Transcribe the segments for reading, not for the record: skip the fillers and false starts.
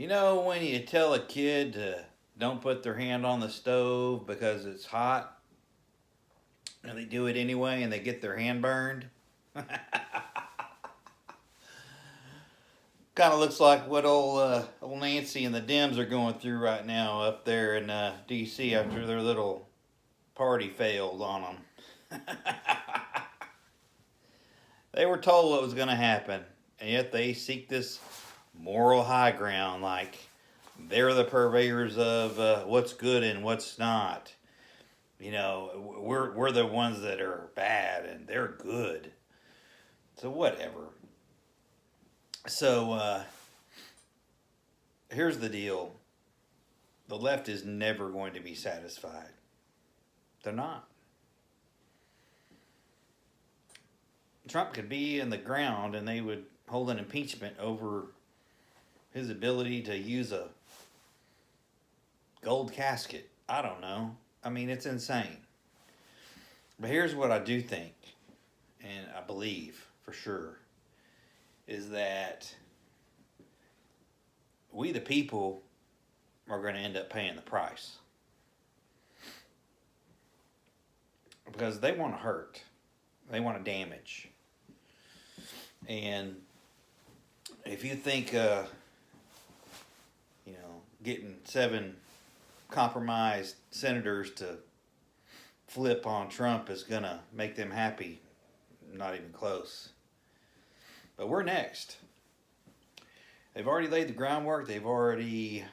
You know when you tell a kid to don't put their hand on the stove because it's hot, and they do it anyway and they get their hand burned? Kind of looks like what old Nancy and the Dems are going through right now up there in D.C. after their little party failed on them. They were told what was going to happen, and yet they seek this moral high ground like they're the purveyors of what's good and what's not. You know, we're the ones that are bad and they're good. So whatever. So here's the deal: the left is never going to be satisfied. They're not. Trump could be in the ground and they would hold an impeachment over his ability to use a gold casket. I don't know. I mean, it's insane. But here's what I do think, and I believe for sure, is that we, the people, are going to end up paying the price. Because they want to hurt, they want to damage. And if you think, getting 7 compromised senators to flip on Trump is going to make them happy, not even close. But we're next. They've already laid the groundwork. They've already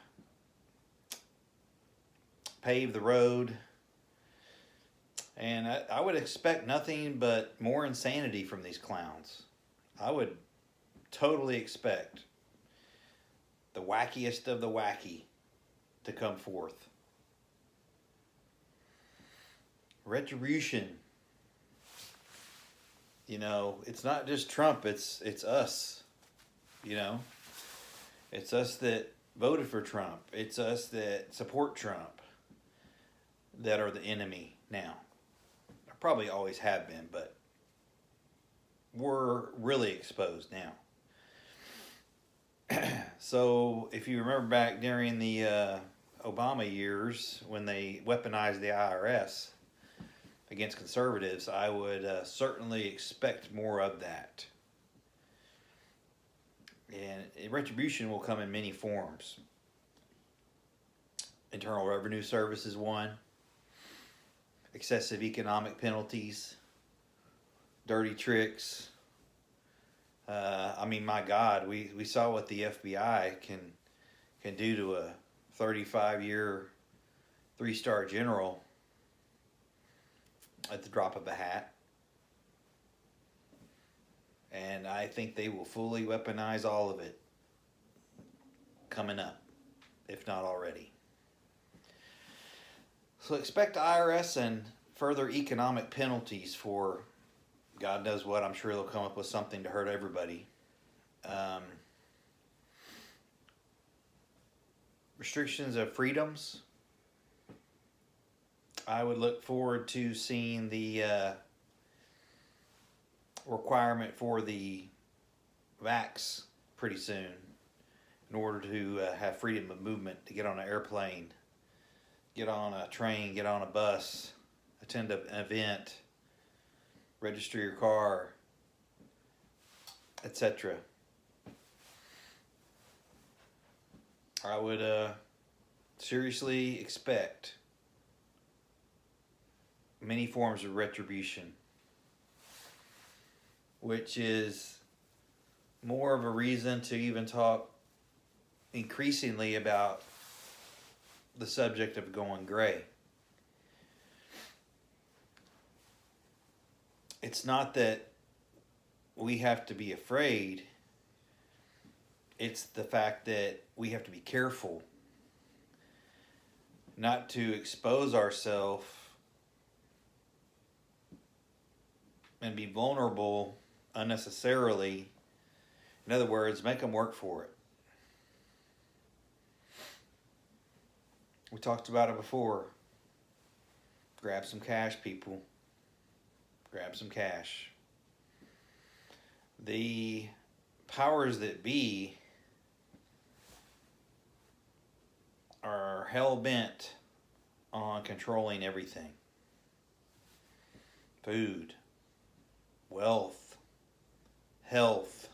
paved the road. And I would expect nothing but more insanity from these clowns. I would totally expect the wackiest of the wacky to come forth. Retribution. You know, it's not just Trump, it's us. You know, it's us that voted for Trump. It's us that support Trump that are the enemy now. Probably always have been, but we're really exposed now. So if you remember back during the Obama years when they weaponized the IRS against conservatives, I would certainly expect more of that. And retribution will come in many forms. Internal Revenue Service is one. Excessive economic penalties, dirty tricks. My God, we saw what the FBI can do to a 35-year 3-star general at the drop of a hat. And I think they will fully weaponize all of it coming up, if not already. So expect IRS and further economic penalties for God knows what. I'm sure they'll come up with something to hurt everybody. Restrictions of freedoms. I would look forward to seeing the requirement for the vax pretty soon in order to have freedom of movement, to get on an airplane, get on a train, get on a bus, attend an event, register your car, etc. I would seriously expect many forms of retribution, which is more of a reason to even talk increasingly about the subject of going gray. It's not that we have to be afraid. It's the fact that we have to be careful not to expose ourselves and be vulnerable unnecessarily. In other words, make them work for it. We talked about it before. Grab some cash, people. Grab some cash. The powers that be are hell bent on controlling everything: food, wealth, health,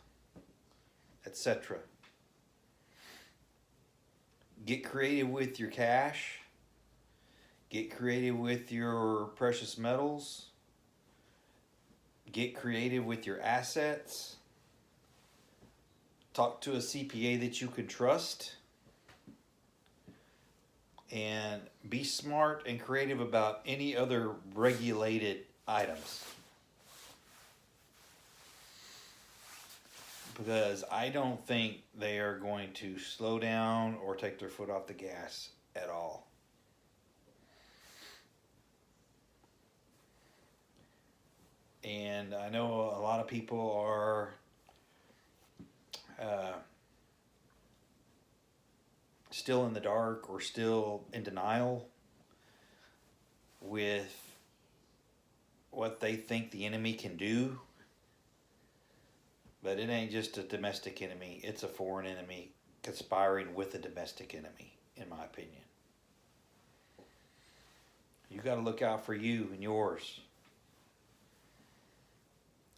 etc. Get creative with your cash, get creative with your precious metals, get creative with your assets. Talk to a CPA that you can trust, and be smart and creative about any other regulated items. Because I don't think they are going to slow down or take their foot off the gas at all. And I know a lot of people are still in the dark or still in denial with what they think the enemy can do. But it ain't just a domestic enemy, it's a foreign enemy conspiring with a domestic enemy, in my opinion. You got to look out for you and yours.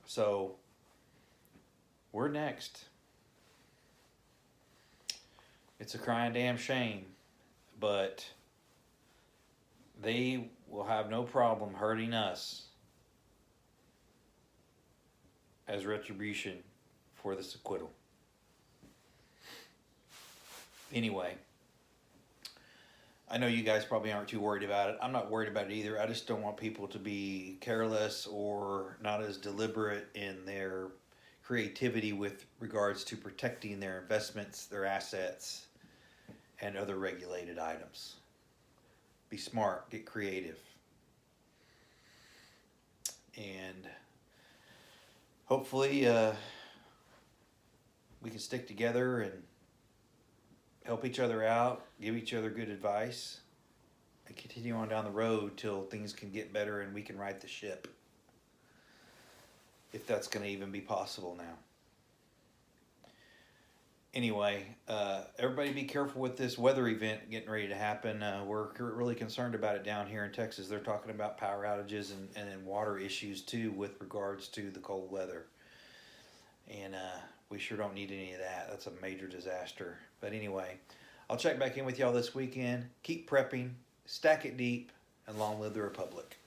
So, we're next. It's a crying damn shame, but they will have no problem hurting us as retribution for this acquittal. Anyway, I know you guys probably aren't too worried about it. I'm not worried about it either. I just don't want people to be careless or not as deliberate in their creativity with regards to protecting their investments, their assets, and other regulated items. Be smart, get creative. And hopefully we can stick together and help each other out, give each other good advice, and continue on down the road till things can get better and we can right the ship. If that's going to even be possible now. Anyway, everybody be careful with this weather event getting ready to happen. We're really concerned about it down here in Texas. They're talking about power outages and water issues too with regards to the cold weather. And we sure don't need any of that. That's a major disaster. But anyway, I'll check back in with y'all this weekend. Keep prepping, stack it deep, and long live the Republic.